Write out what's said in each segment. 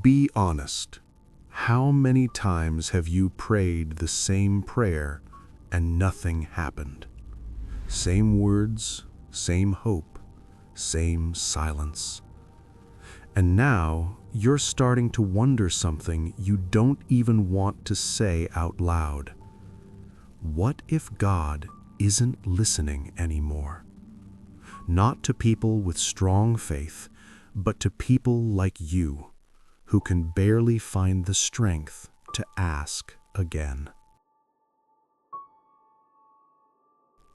Be honest. How many times have you prayed the same prayer and nothing happened? Same words, same hope, same silence. And now you're starting to wonder something you don't even want to say out loud. What if God isn't listening anymore? Not to people with strong faith, but to people like you, who can barely find the strength to ask again.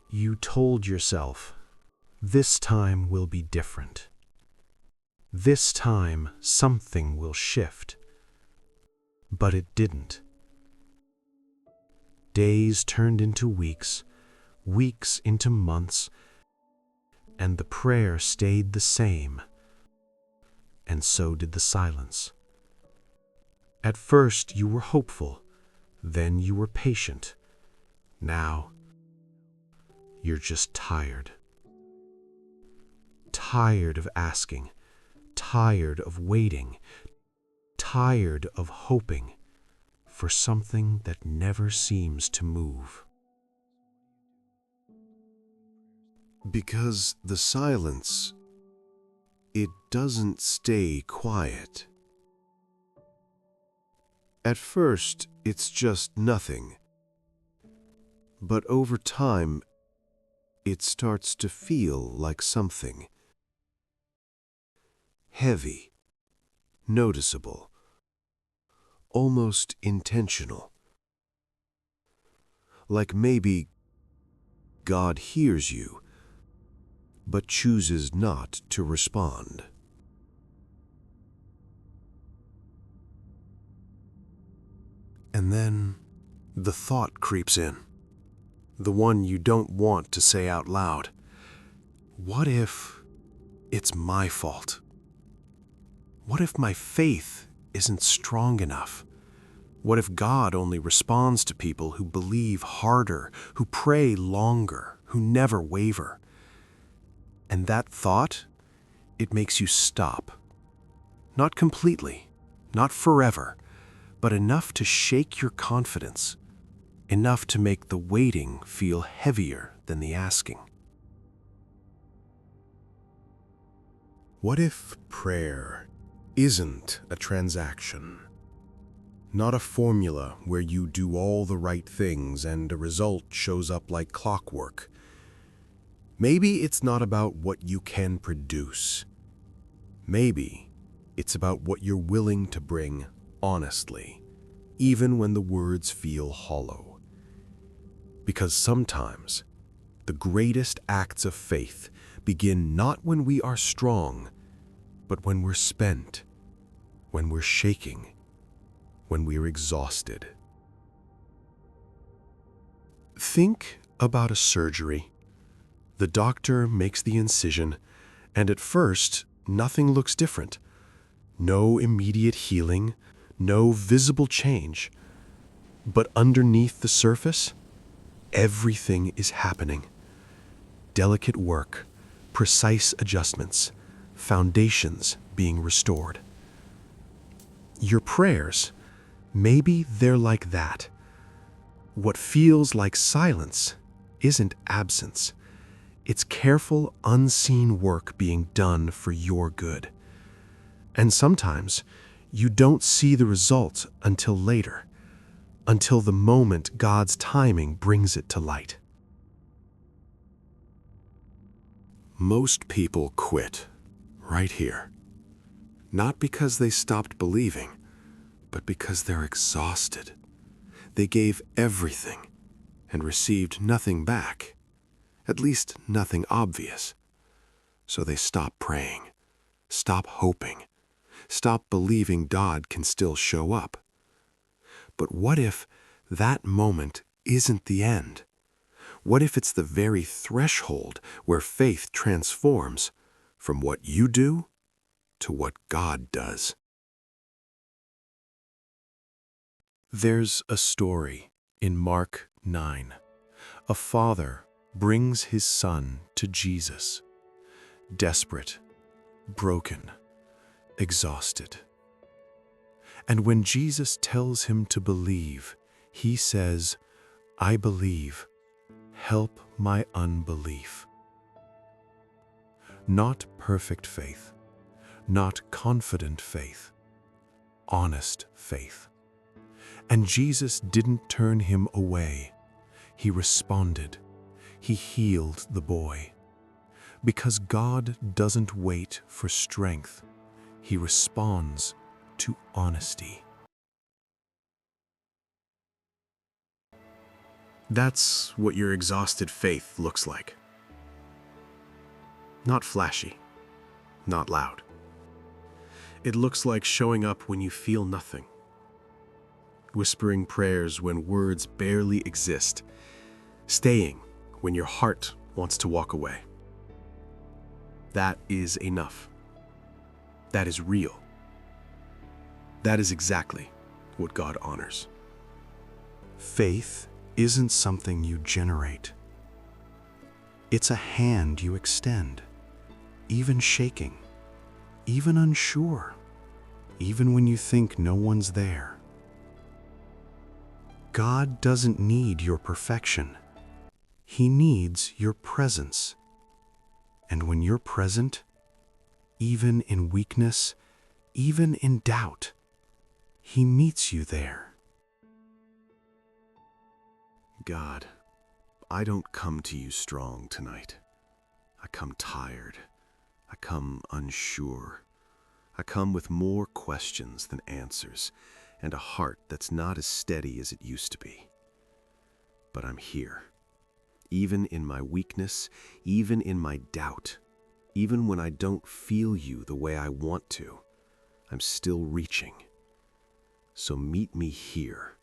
You told yourself, this time will be different. This time something will shift. But it didn't. Days turned into weeks, weeks into months, and the prayer stayed the same, and so did the silence. At first you were hopeful, then you were patient. Now, you're just tired. Tired of asking, tired of waiting, tired of hoping for something that never seems to move. Because the silence, it doesn't stay quiet. At first, it's just nothing. But over time, it starts to feel like something. Heavy, noticeable, almost intentional. Like maybe God hears you, but chooses not to respond. And then the thought creeps in, the one you don't want to say out loud. What if it's my fault? What if my faith isn't strong enough? What if God only responds to people who believe harder, who pray longer, who never waver? And that thought, it makes you stop. Not completely, not forever, but enough to shake your confidence, enough to make the waiting feel heavier than the asking. What if prayer isn't a transaction? Not a formula where you do all the right things and a result shows up like clockwork. Maybe it's not about what you can produce. Maybe it's about what you're willing to bring honestly, even when the words feel hollow. Because sometimes the greatest acts of faith begin not when we are strong, but when we're spent, when we're shaking, when we're exhausted. Think about a surgery. The doctor makes the incision, and at first, nothing looks different. No immediate healing, no visible change. But underneath the surface, everything is happening. Delicate work, precise adjustments, foundations being restored. Your prayers, maybe they're like that. What feels like silence isn't absence. It's careful, unseen work being done for your good. And sometimes you don't see the result until later, until the moment God's timing brings it to light. Most people quit right here, not because they stopped believing, but because they're exhausted. They gave everything and received nothing back, at least nothing obvious. So they stop praying, stop hoping, stop believing God can still show up. But what if that moment isn't the end? What if it's the very threshold where faith transforms from what you do to what God does? There's a story in Mark 9. A father brings his son to Jesus, desperate, broken, exhausted. And when Jesus tells him to believe, he says, "I believe, help my unbelief." Not perfect faith, not confident faith, honest faith. And Jesus didn't turn him away. He responded. He healed the boy. Because God doesn't wait for strength. He responds to honesty. That's what your exhausted faith looks like. Not flashy, not loud. It looks like showing up when you feel nothing, whispering prayers when words barely exist, staying when your heart wants to walk away. That is enough. That is real. That is exactly what God honors. Faith isn't something you generate. It's a hand you extend, even shaking, even unsure, even when you think no one's there. God doesn't need your perfection. He needs your presence. And when you're present, even in weakness, even in doubt, He meets you there. God, I don't come to you strong tonight. I come tired. I come unsure. I come with more questions than answers, and a heart that's not as steady as it used to be. But I'm here. Even in my weakness, even in my doubt, even when I don't feel you the way I want to, I'm still reaching. So meet me here,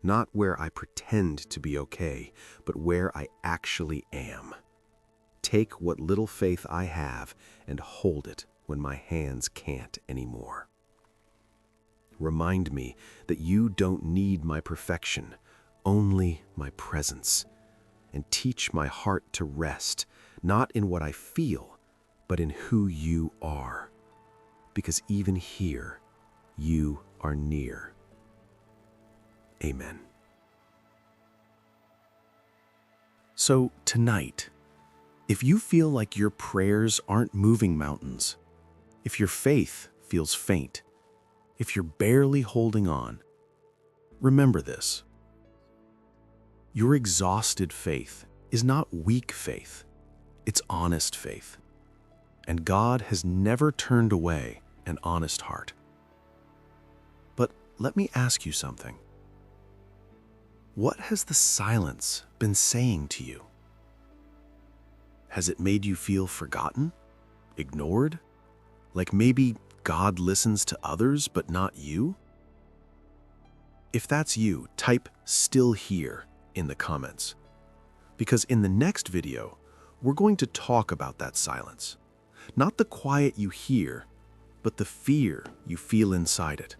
not where I pretend to be okay, but where I actually am. Take what little faith I have and hold it when my hands can't anymore. Remind me that you don't need my perfection, only my presence. And teach my heart to rest, not in what I feel, but in who you are. Because even here, you are near. Amen. So tonight, if you feel like your prayers aren't moving mountains, if your faith feels faint, if you're barely holding on, remember this. Your exhausted faith is not weak faith, it's honest faith. And God has never turned away an honest heart. But let me ask you something. What has the silence been saying to you? Has it made you feel forgotten, ignored? Like maybe God listens to others but not you? If that's you, type "still here" in the comments. Because in the next video, we're going to talk about that silence. Not the quiet you hear, but the fear you feel inside it.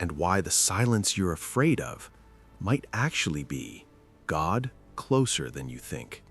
And why the silence you're afraid of might actually be God closer than you think.